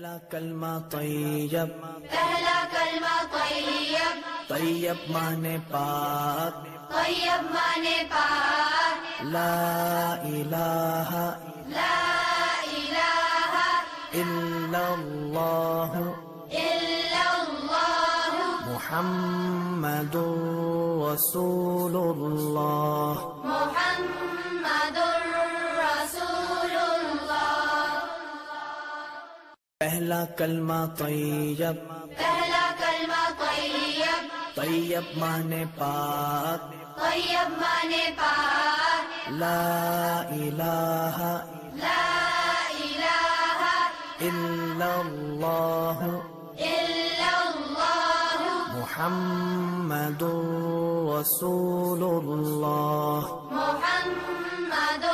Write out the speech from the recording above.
پہلا کلمہ طیب، پہلا کلمہ طیب، طیب مانے پاک، طیب مانے پاک، لا الہ لا الہ الا اللہ الا اللہ محمد رسول اللہ۔ محمد رسول اللہ۔ پہلا کلمہ طیب، پہلا کلمہ طیب، طیب مانے پاک، طیب مانے پاک، لا الہ لا الہ الا اللہ الا اللہ محمد رسول اللہ۔ محمد